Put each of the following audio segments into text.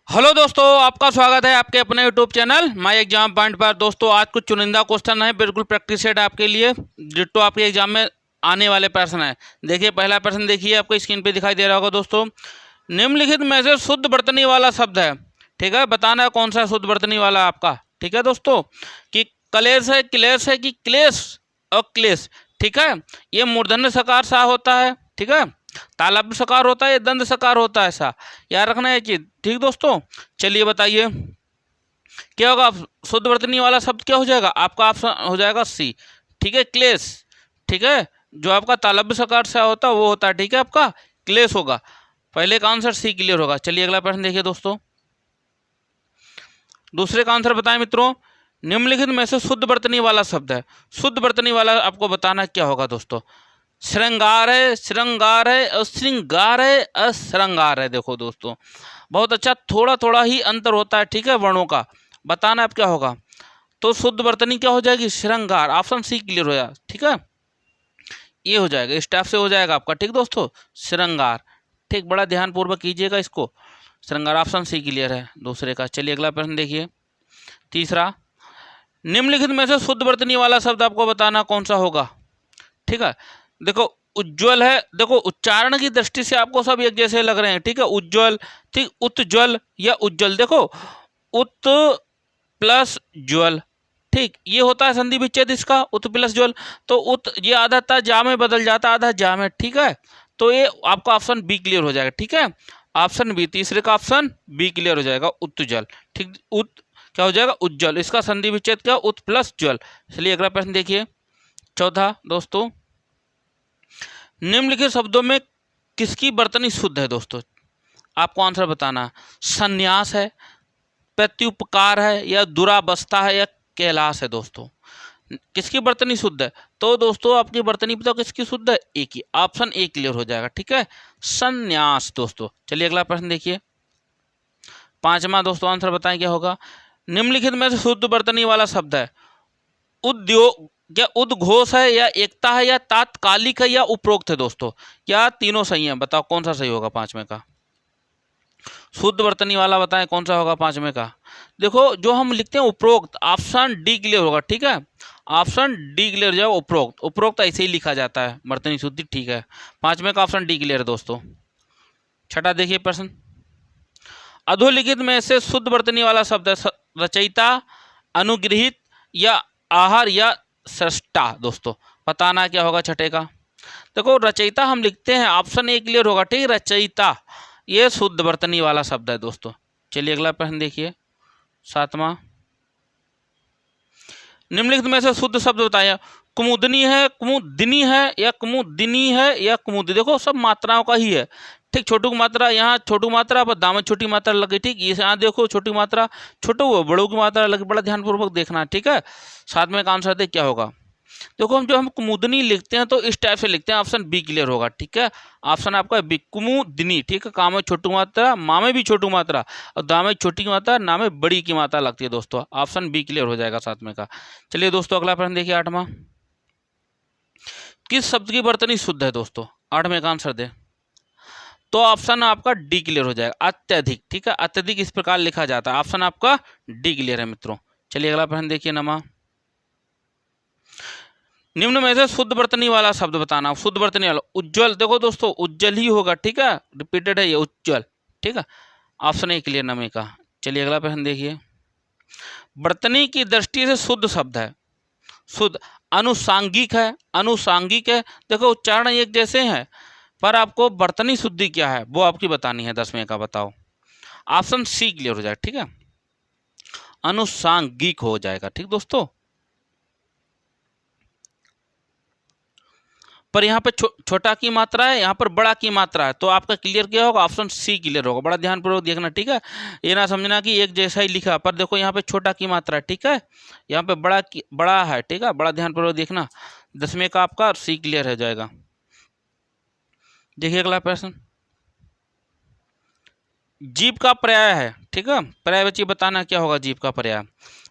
Hello दोस्तों, आपका स्वागत है आपके अपने YouTube channel my exam point पर। दोस्तों आज कुछ चुनिंदा क्वेश्चन है, बिल्कुल प्रैक्टिस सेट आपके लिए, डिट्टो आपके एग्जाम में आने वाले प्रश्न है। देखिए पहला प्रश्न, देखिए आपको स्क्रीन पे दिखाई दे रहा होगा दोस्तों। निम्नलिखित में से शुद्ध वर्तनी वाला शब्द है, ठीक है, बताना है कौन सा शुद्ध वर्तनी वाला आपका, ठीक है दोस्तों। कि कलेश है, क्लेश है कि क्लेश और क्लेश, ठीक है। ये मूर्धन्य सकार सा होता है, ठीक है। तालव्य सकार होता है, ये दंड सकार होता है, ऐसा याद रखना है चीज, ठीक दोस्तों। चलिए बताइए क्या होगा, शुद्ध वर्तनी वाला शब्द क्या हो जाएगा आपका, ऑप्शन हो जाएगा सी, ठीक है, क्लेश, ठीक है। जो आपका तालव्य सकार से होता है वो होता है, ठीक है, आपका क्लेश होगा। पहले का आंसर सी क्लियर होगा। चलिए अगला प्रश्न देखिए दोस्तों। दूसरे का आंसर बताएं मित्रों। निम्नलिखित में से शुद्ध वर्तनी वाला शब्द है, शुद्ध वर्तनी वाला आपको बताना क्या होगा दोस्तों। श्रृंगार है, श्रृंगार है, अश्रृंगार है, अश्रृंगार है। देखो दोस्तों बहुत अच्छा, थोड़ा थोड़ा ही अंतर होता है, ठीक है, वर्णों का। बताना अब क्या होगा, तो शुद्ध वर्तनी क्या हो जाएगी, श्रृंगार। ऑप्शन सी क्लियर हो जाएगा, ठीक है, ये हो जाएगा, इस टाइप से हो जाएगा आपका, ठीक दोस्तों, श्रृंगार। ठीक, बड़ा ध्यानपूर्वक कीजिएगा इसको, श्रृंगार ऑप्शन सी क्लियर है दूसरे का। चलिए अगला प्रश्न देखिए, तीसरा। निम्नलिखित में से शुद्ध वर्तनी वाला शब्द आपको बताना कौन सा होगा, ठीक है। देखो उज्ज्वल है, देखो उच्चारण की दृष्टि से आपको सब एक जैसे लग रहे हैं, ठीक है, उज्ज्वल, ठीक, उत्ज्वल या उज्ज्वल। देखो उत प्लस ज्वल, ठीक, ये होता है संधि विच्छेद इसका, उत प्लस ज्वल। तो उत ये आधा था जा में बदल जाता, आधा जा में, ठीक है। तो ये आपका ऑप्शन बी क्लियर हो जाएगा, ठीक है, ऑप्शन बी, तीसरे का ऑप्शन बी क्लियर हो जाएगा, उत्जल, ठीक। उत क्या हो जाएगा, उज्ज्वल, इसका संधि विच्छेद क्या, उत प्लस ज्वल। चलिए अगला प्रश्न देखिए, चौथा दोस्तों। निम्नलिखित शब्दों में किसकी वर्तनी शुद्ध है दोस्तों, आपको आंसर बताना। संन्यास है, प्रत्युपकार है, या दुरावस्था है, या कैलाश है दोस्तों। किसकी वर्तनी शुद्ध है, तो दोस्तों आपकी वर्तनी बताओ किसकी शुद्ध है, एक ही, ऑप्शन ए क्लियर हो जाएगा, ठीक है, संन्यास दोस्तों। चलिए अगला प्रश्न देखिए, पांचवा दोस्तों, आंसर बताएं क्या होगा। निम्नलिखित में से शुद्ध वर्तनी वाला शब्द है उद्योग, क्या उद्घोष है, या एकता है, या तात्कालिक है, या उपरोक्त है दोस्तों। क्या तीनों सही है, बताओ कौन सा सही होगा पांचवे का, शुद्ध वर्तनी वाला बताएं कौन सा होगा पांचवे का। देखो जो हम लिखते हैं उपरोक्त, ऑप्शन डी क्लियर होगा, ठीक है, ऑप्शन डी क्लियर हो जाएगा, उपरोक्त। उपरोक्त ऐसे ही लिखा जाता है वर्तनी शुद्धि, ठीक है, पांचवे का ऑप्शन डी क्लियर है दोस्तों। छठा देखिए प्रश्न। अधोलिखित में से शुद्ध वर्तनी वाला शब्द है रचयिता, अनुगृहित, या आहार, या सृष्टा दोस्तों। बताना क्या होगा छठे का। देखो रचयिता हम लिखते हैं, ऑप्शन ए क्लियर होगा, ठीक, रचयिता, ये शुद्ध वर्तनी वाला शब्द है दोस्तों। चलिए अगला प्रश्न देखिए, सातवां। निम्नलिखित में से शुद्ध शब्द बताइए। कुमुदनी है, कुमुदिनी है, या कुमुदिनी है, या कुमुद। देखो सब मात्राओं का ही है, ठीक, छोटू की मात्रा यहाँ, छोटू मात्रा पर दाम छोटी मात्रा लगी, ठीक, ये यहाँ देखो छोटी मात्रा, छोटू वो बड़ों की मात्रा लगी, बड़ा ध्यानपूर्वक देखना, ठीक है। सातवें का आंसर दे क्या होगा। देखो हम जो हम कुमुदनी लिखते हैं तो इस टाइप से लिखते हैं, ऑप्शन बी क्लियर होगा, ठीक है, ऑप्शन आपका बी, कुमुदिनी, ठीक है, का में छोटू मात्रा, माँ में भी छोटू मात्रा, और दा में छोटी की मात्रा, ना में बड़ी की मात्रा लगती है दोस्तों, ऑप्शन बी क्लियर हो जाएगा सातवें का। चलिए दोस्तों अगला प्रश्न देखिए, आठवां। किस शब्द की वर्तनी शुद्ध है दोस्तों, आठवें का आंसर दे, तो ऑप्शन आपका डी क्लियर हो जाएगा, अत्यधिक, ठीक है, अत्यधिक इस प्रकार लिखा जाता है, ऑप्शन आपका डी क्लियर है मित्रों। चलिए अगला प्रश्न देखिए, नमा। निम्न में से शुद्ध वर्तनी वाला शब्द बताना, शुद्ध वर्तनी वाला उज्ज्वल। देखो दोस्तों उज्ज्वल ही होगा, ठीक है, रिपीटेड है ये उज्ज्वल, ठीक है, ऑप्शन ए क्लियर नमे का। चलिए अगला प्रश्न देखिए। वर्तनी की दृष्टि से शुद्ध शब्द है, शुद्ध, अनुसांगिक है, अनुसांगिक है। देखो उच्चारण एक जैसे हैं, पर आपको वर्तनी शुद्धि क्या है वो आपकी बतानी है, 10वें का बताओ, ऑप्शन सी क्लियर हो जाएगा, ठीक है, अनुसांगिक हो जाएगा, ठीक दोस्तों। पर यहाँ पे छोटा की मात्रा है, यहाँ पर बड़ा की मात्रा है, तो आपका क्लियर क्या होगा, ऑप्शन सी क्लियर होगा, बड़ा ध्यानपूर्वक देखना, ठीक है, ये ना समझना कि एक जैसा ही लिखा, पर देखो यहाँ पे छोटा की मात्रा है, ठीक है, यहाँ पे बड़ा है, ठीक है, बड़ा ध्यानपूर्वक देखना, 10वें का आपका सी क्लियर हो जाएगा। देखिए अगला प्रश्न। जीव का पर्याय है, ठीक है, पर्यायवाची बताना क्या होगा जीव का पर्याय।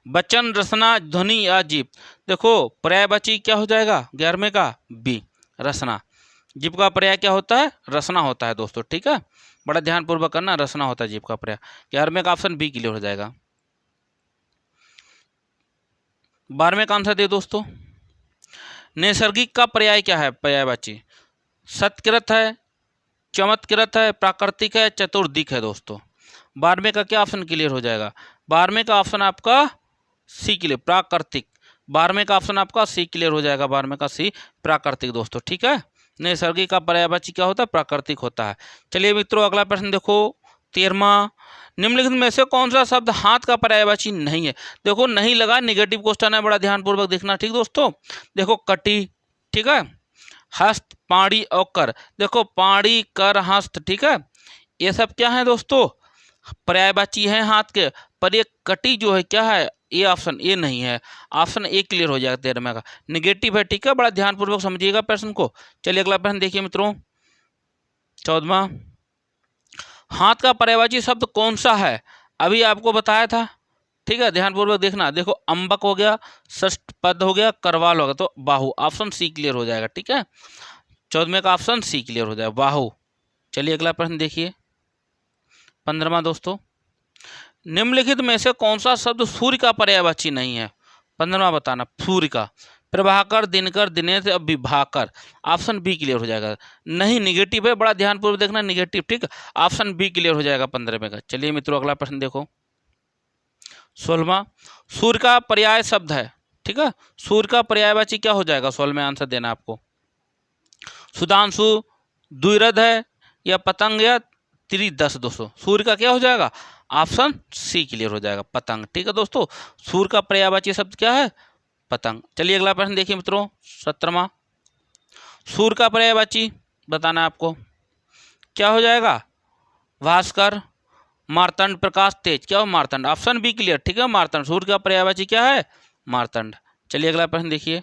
वचन, रचना, ध्वनि, या जीव। देखो पर्यायवाची क्या हो जाएगा 11वें का बी, रचना। जीव का पर्याय क्या होता है, रचना होता है दोस्तों, ठीक है, बड़ा ध्यानपूर्वक करना, रसना होता है जीभ का पर्याय। 11वें का ऑप्शन बी क्लियर हो जाएगा। 12वें का आंसर दे दोस्तों, नैसर्गिक का पर्याय क्या है? पर्यायवाची सत्कृत है, चमत्कृत है, प्राकृतिक है, चतुर्दिक है दोस्तों। 12वें का क्या ऑप्शन क्लियर हो जाएगा? 12वें का ऑप्शन आपका सी क्लियर, प्राकृतिक। 12वें का ऑप्शन आपका सी क्लियर हो जाएगा। 12वें का सी, प्राकृतिक दोस्तों। ठीक है, नैसर्गिक का पर्यायवाची क्या होता है? प्राकृतिक होता है। चलिए मित्रों, अगला प्रश्न देखो, 13वां, निम्नलिखित में से कौन सा शब्द हाथ का पर्यायवाची नहीं है? देखो नहीं लगा, निगेटिव क्वेश्चन है, बड़ा ध्यानपूर्वक देखना। ठीक दोस्तों, देखो कटी, ठीक है, हस्त, पाड़ी और कर। देखो पाड़ी, कर, हस्त, ठीक है, ये सब क्या है दोस्तों? पर्यायवाची है हाथ के। पर ये कटी जो है क्या है? ये ऑप्शन ए नहीं है। ऑप्शन ए क्लियर हो जाएगा 13वें का, निगेटिव है। ठीक है, बड़ा ध्यानपूर्वक समझिएगा प्रश्न को। चलिए अगला प्रश्न देखिए मित्रों, 14वां, हाथ का पर्यायवाची शब्द कौन सा है? अभी आपको बताया था। ठीक है, ध्यानपूर्वक देखना। देखो अंबक हो गया, षष्ठ पद हो गया, करवाल हो गया, तो बाहु, ऑप्शन सी क्लियर हो जाएगा। ठीक है, 14वें का ऑप्शन सी क्लियर हो जाएगा, बाहु। चलिए अगला प्रश्न देखिए, 15वां दोस्तों, निम्नलिखित में से कौन सा शब्द सूर्य का पर्यायवाची नहीं है? 15वां बताना, सूर्य का। प्रभाकर, दिनकर, दिनेश, विभाकर, ऑप्शन बी क्लियर हो जाएगा। नहीं, निगेटिव है, बड़ा ध्यानपूर्वक देखना, निगेटिव। ठीक, ऑप्शन बी क्लियर हो जाएगा 15वें का। चलिए मित्रों अगला प्रश्न देखो, 16वां, सूर्य का पर्याय शब्द है। ठीक है, सूर्य का पर्यायवाची क्या हो जाएगा? 16वें आंसर देना आपको। सुधांशु, द्विरथ है, या पतंग, या त्रिदश दोस्तों। सूर्य का क्या हो जाएगा? ऑप्शन सी क्लियर हो जाएगा, पतंग। ठीक है दोस्तों, सूर्य का पर्यायवाची शब्द क्या है? पतंग। चलिए अगला प्रश्न देखिए मित्रों, 17वां, सूर्य का पर्यायवाची बताना है आपको, क्या हो जाएगा? भास्कर, मार्तंड, प्रकाश, तेज। क्या हो? मार्तंड, ऑप्शन बी क्लियर। ठीक है, मार्तंड, सूर्य का पर्यायवाची क्या है? मार्तंड। चलिए अगला प्रश्न देखिए,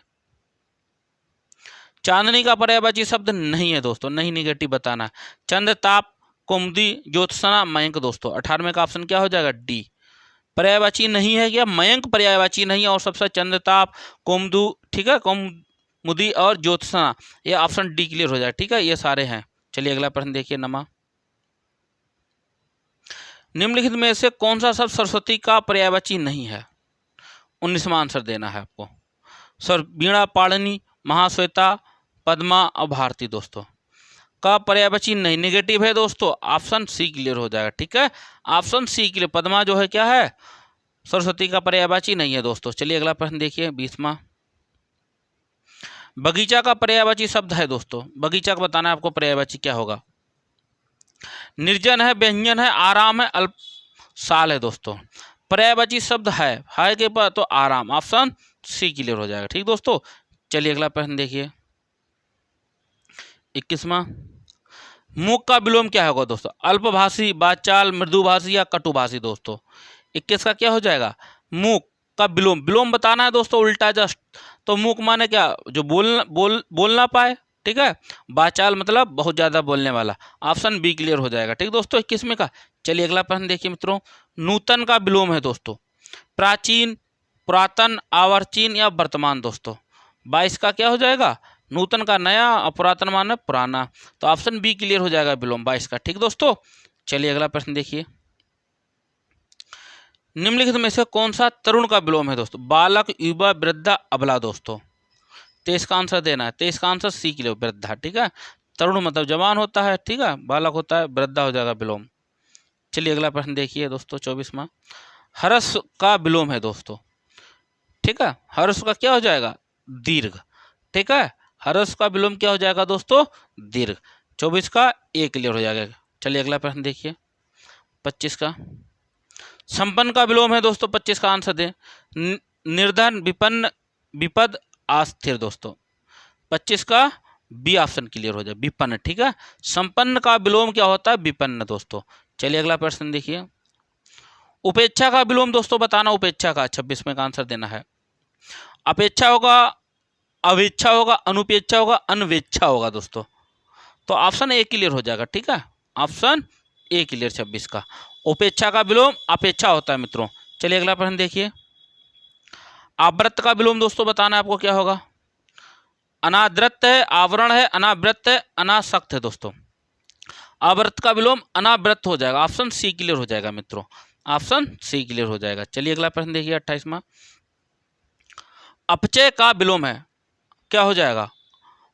चांदनी का पर्यायवाची शब्द नहीं है दोस्तों, नहीं, निगेटिव बताना है। चंद्र, ताप, कुमुदी, ज्योत्सना, मयंक दोस्तों। 18वें का ऑप्शन क्या हो जाएगा? डी। पर्यायवाची नहीं है क्या? मयंक पर्यायवाची नहीं है, और सबसे चंद्रताप, कुमुदु, ठीक है, कुमुदी और ज्योत्सना, ये ऑप्शन डी क्लियर हो जाए। ठीक है, ये सारे हैं। चलिए अगला प्रश्न देखिए, नमा, निम्नलिखित में से कौन सा शब्द सरस्वती का पर्यायवाची नहीं है? 19वां आंसर देना है आपको। सर, वीणा, पाणिनि, महाश्वेता, पद्मा और भारती दोस्तों का पर्यायवाची नहीं, निगेटिव है दोस्तों, ऑप्शन सी क्लियर हो जाएगा। ठीक है, ऑप्शन सी क्लियर, पद्मा जो है क्या है? सरस्वती का पर्यायवाची नहीं है दोस्तों। चलिए अगला प्रश्न देखिए, 20वां, बगीचा का पर्यायवाची शब्द है दोस्तों। बगीचा का बताना है आपको पर्यायवाची क्या होगा? निर्जन है, व्यंजन है, आराम है, अल्प साल है दोस्तों। पर्यायवाची शब्द है के पर तो आराम, ऑप्शन सी क्लियर हो जाएगा। ठीक दोस्तों, चलिए अगला प्रश्न देखिए, 21वां, मूक का विलोम क्या होगा दोस्तों? अल्पभाषी, बाचाल, मृदुभाषी या कटुभाषी दोस्तों। 21 का क्या हो जाएगा? मूक का विलोम। विलोम बताना है दोस्तों, उल्टा जस्ट। तो मूक माने क्या? जो बोल ना पाए। ठीक है, बाचाल मतलब बहुत ज़्यादा बोलने वाला, ऑप्शन बी क्लियर हो जाएगा। ठीक दोस्तों, 21वें का। चलिए अगला प्रश्न देखिए मित्रों, नूतन का विलोम है दोस्तों, प्राचीन, पुरातन, आवर्चीन या वर्तमान दोस्तों। 22 का क्या हो जाएगा? नूतन का नया और पुरातन माने पुराना, तो ऑप्शन बी क्लियर हो जाएगा विलोम 22 का। ठीक दोस्तों, चलिए अगला प्रश्न देखिए, निम्नलिखित में से कौन सा तरुण का विलोम है दोस्तों? बालक, युवा, वृद्धा, अबला दोस्तों। 23 का आंसर देना है। 23 का आंसर सी क्लियर, वृद्धा। ठीक है, तरुण मतलब जवान होता है, ठीक है, बालक होता है, वृद्धा हो जाएगा विलोम। चलिए अगला प्रश्न देखिए दोस्तों, 24वां, हर्ष का विलोम है दोस्तों। ठीक है, हर्ष का क्या हो जाएगा? दीर्घ। ठीक है, हर्ष का विलोम क्या हो जाएगा दोस्तों? दीर्घ। 24 का ए क्लियर हो जाएगा। चलिए अगला प्रश्न देखिए, 25 का, संपन्न का विलोम है दोस्तों। 25 का आंसर दें, निर्धन, विपन्न, विपद, अस्थिर दोस्तों। 25 का बी ऑप्शन क्लियर हो जाए, विपन्न। ठीक है, संपन्न का विलोम क्या होता है? विपन्न दोस्तों। चलिए अगला प्रश्न देखिए, उपेक्षा का विलोम दोस्तों बताना, उपेक्षा का। 26वें का आंसर देना है। अपेक्षा होगा, अवेच्छा होगा, अनुपेक्षा होगा, अनवेच्छा होगा दोस्तों। तो ऑप्शन ए क्लियर हो जाएगा। ठीक है, ऑप्शन ए क्लियर 26 का। उपेक्षा का विलोम अपेक्षा होता है मित्रों। चलिए अगला प्रश्न देखिए, आवृत्त का विलोम दोस्तों बताना आपको क्या होगा? अनादृत है, आवरण है, अनावृत है, अनासक्त है दोस्तों। अव्रत का विलोम अनाव्रत हो जाएगा। ऑप्शन सी क्लियर हो जाएगा मित्रों, ऑप्शन सी क्लियर हो जाएगा। चलिए अगला प्रश्न देखिए 28वां। अपचय का विलोम है, क्या हो जाएगा?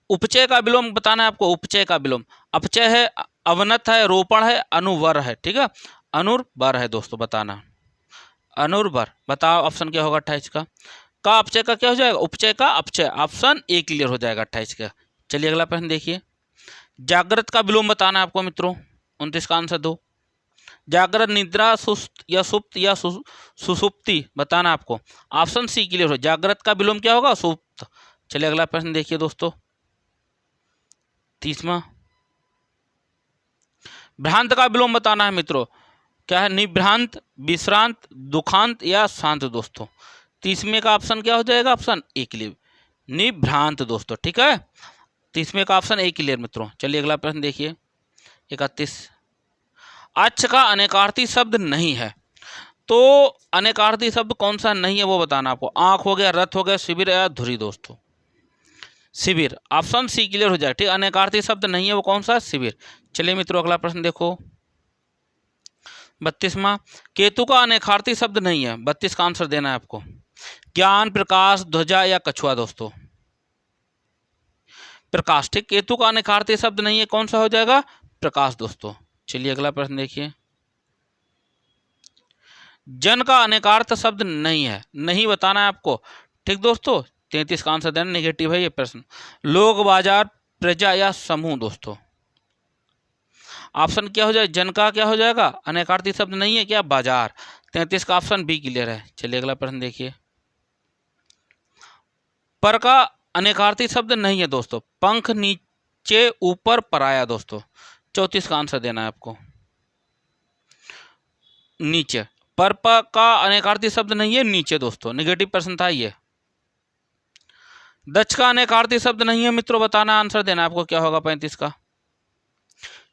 उपचय का विलोम बताना है आपको। उपचय का विलोम, अपचय है, अवनत है, रोपण है, अनुवर है। ठीक है, अनुर्वर है दोस्तों, बताना अनुर्वर। बताओ ऑप्शन क्या होगा 28 का अपचय का क्या हो जाएगा? उपचय का अपचय, ऑप्शन ए क्लियर हो जाएगा 28 का। चलिए अगला प्रश्न देखिए। जागृत का विलोम बताना है आपको मित्रों। 29 का आंसर दो। जागृत, निद्रा, सुस्त या सुप्त या सुसुप्ति बताना आपको। ऑप्शन सी क्लियर हो, जागृत का विलोम क्या होगा? सुप्त। चलिए अगला प्रश्न देखिए दोस्तों 30वां। भ्रांत का विलोम बताना है मित्रों। क्या है? निभ्रांत, विश्रांत, दुखांत या शांत दोस्तों। 30वें का ऑप्शन क्या हो जाएगा? ऑप्शन ए क्लियर, निभ्रांत दोस्तों। ठीक है, 30वें का ऑप्शन ए क्लियर मित्रों। चलिए अगला प्रश्न देखिए 31। अच्छ का अनेकार्थी शब्द नहीं है, तो अनेकार्थी शब्द कौन सा नहीं है वो बताना आपको। आंख हो गया, रथ हो गया, शिविर या धुरी दोस्तों। शिविर, ऑप्शन सी क्लियर हो जाए। ठीक, अनेकार्थी शब्द नहीं है वो कौन सा? शिविर। चलिए मित्रों अगला प्रश्न देखो 32वां। केतु का अनेकार्थी शब्द नहीं है, 32 का आंसर देना है आपको। ज्ञान, प्रकाश, ध्वजा या कछुआ दोस्तों। प्रकाश। ठीक, केतु का अनेकार्थी शब्द नहीं है, कौन सा हो जाएगा? प्रकाश दोस्तों। चलिए अगला प्रश्न देखिए। जन का अनेकार्थ शब्द नहीं है, नहीं बताना है आपको। ठीक दोस्तों, 33 का आंसर देना, नेगेटिव है ये प्रश्न। लोग, बाजार, प्रजा या समूह दोस्तों। ऑप्शन क्या हो जाए? जन का क्या हो जाएगा? अनेकार्थी शब्द नहीं है क्या? बाजार। 33 का ऑप्शन बी क्लियर है। चलिए अगला प्रश्न देखिए। पर का अनेकार्थी शब्द नहीं है दोस्तों। पंख, नीचे, ऊपर, पराया दोस्तों। 34 का आंसर देना है आपको, नीचे। पर का अनेकार्थी शब्द नहीं है, नीचे दोस्तों, नेगेटिव प्रश्न था ये। दक्ष का अनेकार्थी शब्द नहीं है मित्रों, बताना, आंसर देना आपको, क्या होगा 35 का।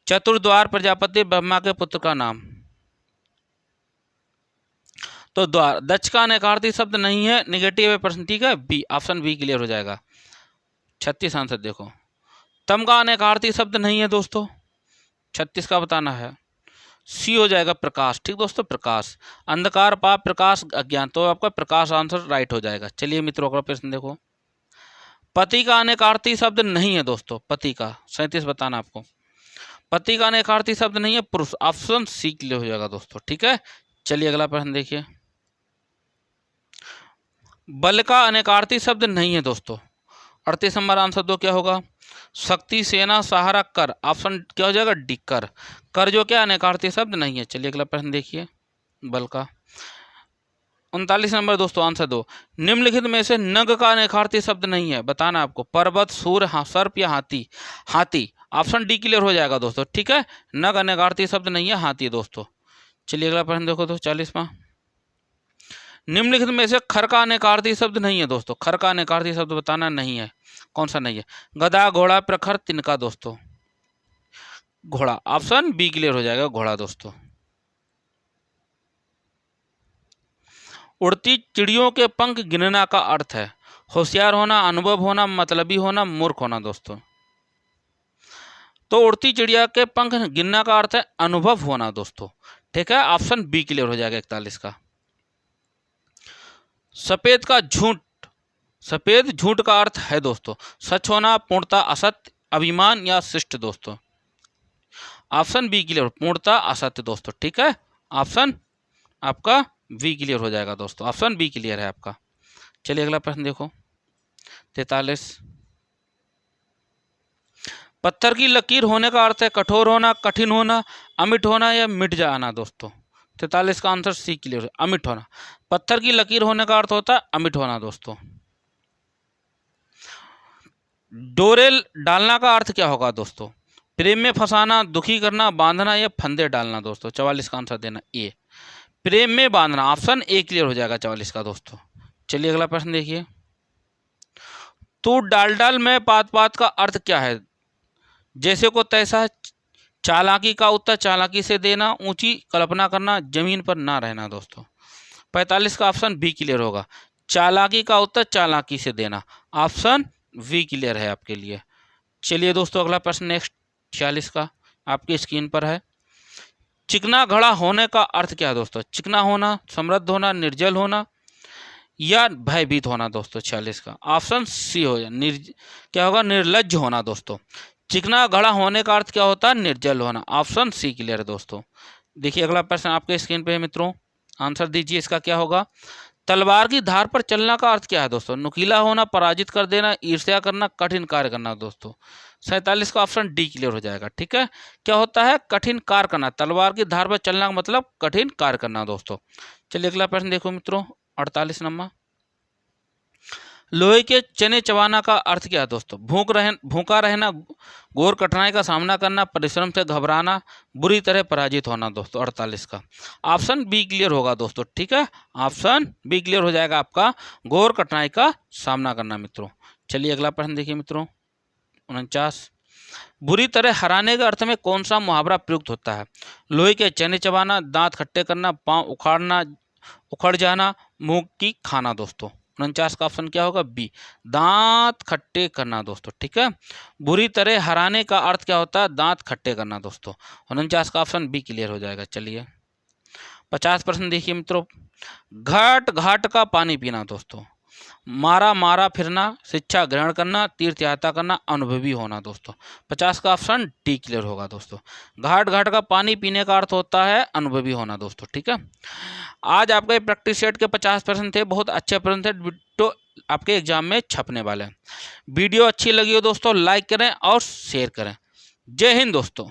चतुर्द्वार, प्रजापति, ब्रह्मा के पुत्र का नाम। तो द्वार, दक्ष का अनेकार्थी शब्द नहीं है, नेगेटिव है प्रश्न। ठीक है, बी, ऑप्शन बी क्लियर हो जाएगा। 36 आंसर देखो। तम का अनेकार्थी शब्द नहीं है दोस्तों, 36 का बताना है। सी हो जाएगा, प्रकाश। ठीक दोस्तों, प्रकाश। अंधकार, पाप, प्रकाश, अज्ञान, तो आपका प्रकाश आंसर राइट हो जाएगा। चलिए मित्रों अगला प्रश्न देखो। पति का अनेकार्थी शब्द नहीं है दोस्तों, पति का। 37 बताना आपको। पति का अनेकार्थी शब्द नहीं है, पुरुष। ऑप्शन सी क्लियर हो जाएगा दोस्तों। ठीक है, चलिए अगला प्रश्न देखिए। बल का अनेकार्थी शब्द नहीं है दोस्तों, 38 नंबर आंसर दो, क्या होगा? शक्ति, सेना, सहारा, कर। ऑप्शन क्या हो जाएगा? डी, कर। कर जो क्या अनेकार्थी शब्द नहीं है। चलिए अगला प्रश्न देखिए बल का। 39 नंबर दोस्तों आंसर दो। निम्नलिखित में से नग का अनेकार्थी शब्द नहीं है, बताना आपको। पर्वत, सूर्य, सर्प या हाथी। हाथी, ऑप्शन डी क्लियर हो जाएगा दोस्तों। ठीक है, नग अनेकार्थी शब्द नहीं है, हाथी दोस्तों। चलिए अगला प्रश्न देखो तो 40वां। निम्नलिखित में से खर का अनेकार्थी शब्द नहीं है दोस्तों, खर का अनेकार्थी शब्द बताना नहीं है, कौन सा नहीं है? गधा, घोड़ा, प्रखर, तिनका दोस्तों। घोड़ा, ऑप्शन बी क्लियर हो जाएगा, घोड़ा दोस्तों। उड़ती चिड़ियों के पंख गिनना का अर्थ है होशियार होना, अनुभव होना, मतलबी होना, मूर्ख होना दोस्तों। तो उड़ती चिड़िया के पंख गिनना का अर्थ है अनुभव होना दोस्तों। ठीक है, ऑप्शन बी क्लियर हो जाएगा 41 का। सफेद का झूठ, सफेद झूठ का अर्थ है दोस्तों सच होना, पूर्णता, असत्य, अभिमान या शिष्ट दोस्तों। ऑप्शन बी क्लियर, पूर्णता, असत्य दोस्तों। ठीक है, ऑप्शन आपका बी क्लियर हो जाएगा दोस्तों, ऑप्शन बी क्लियर है आपका। चलिए अगला प्रश्न देखो 43। पत्थर की लकीर होने का अर्थ है कठोर होना, कठिन होना, अमिट होना या मिट जाना दोस्तों। 43 का आंसर सी क्लियर है, अमिट होना। पत्थर की लकीर होने का अर्थ होता है अमिट होना दोस्तों। डोरे डालना का अर्थ क्या होगा दोस्तों? प्रेम में फंसाना, दुखी करना, बांधना या फंदे डालना दोस्तों। 44 का आंसर देना ए, प्रेम में बांधना। ऑप्शन ए क्लियर हो जाएगा 44 का दोस्तों। चलिए अगला प्रश्न देखिए। तू डाल डाल में पात पात का अर्थ क्या है? जैसे को तैसा, चालाकी का उत्तर चालाकी से देना, ऊंची कल्पना करना, जमीन पर ना रहना दोस्तों। 45 का ऑप्शन बी क्लियर होगा, चालाकी का उत्तर चालाकी से देना। ऑप्शन वी क्लियर है आपके लिए। चलिए दोस्तों अगला प्रश्न नेक्स्ट 46 का, आपकी स्क्रीन पर है। चिकना घड़ा होने का अर्थ क्या है दोस्तों? चिकना होना, समृद्ध होना, निर्जल होना या भयभीत होना दोस्तों। 46 का ऑप्शन सी हो जाए, क्या होगा? निर्लज्ज होना दोस्तों। चिकना घड़ा होने का अर्थ क्या होता है? निर्जल होना। ऑप्शन सी क्लियर है दोस्तों। देखिए अगला प्रश्न आपके स्क्रीन पे है मित्रों, आंसर दीजिए इसका क्या होगा। तलवार की धार पर चलना का अर्थ क्या है दोस्तों? नुकीला होना, पराजित कर देना, ईर्ष्या करना, कठिन कार्य करना दोस्तों। 47 का ऑप्शन डी क्लियर हो जाएगा। ठीक है, क्या होता है? कठिन कार्य करना। तलवार की धार पर चलना का मतलब कठिन कार्य करना दोस्तों। चलिए अगला प्रश्न देखो मित्रों, 48 नंबर। लोहे के चने चबाना का अर्थ क्या है दोस्तों? भूखा रहना, घोर कठिनाई का सामना करना, परिश्रम से घबराना, बुरी तरह पराजित होना दोस्तों। 48 का ऑप्शन बी क्लियर होगा दोस्तों। ठीक है, ऑप्शन बी क्लियर हो जाएगा आपका, घोर कठिनाई का सामना करना मित्रों। चलिए अगला प्रश्न देखिए मित्रों, 49। बुरी तरह हराने के अर्थ में कौन सा मुहावरा प्रयुक्त होता है? लोहे के चने चबाना, दांत खट्टे करना, पांव उखाड़ना, उखड़ जाना, मुंह की खाना दोस्तों। 49 का ऑप्शन क्या होगा? बी, दांत खट्टे करना दोस्तों। ठीक है, बुरी तरह हराने का अर्थ क्या होता है? दांत खट्टे करना दोस्तों। 49 का ऑप्शन बी क्लियर हो जाएगा। चलिए 50 प्रश्न देखिए मित्रों, घाट घाट का पानी पीना दोस्तों। मारा मारा फिरना, शिक्षा ग्रहण करना, तीर्थ यात्रा करना, अनुभवी होना दोस्तों। 50 का ऑप्शन डी क्लियर होगा दोस्तों। घाट घाट का पानी पीने का अर्थ होता है अनुभवी होना दोस्तों। ठीक है, आज आपके प्रैक्टिस सेट के 50 प्रश्न थे, बहुत अच्छे प्रश्न थे, तो आपके एग्जाम में छपने वाले हैं। वीडियो अच्छी लगी हो दोस्तों लाइक करें और शेयर करें। जय हिंद दोस्तों।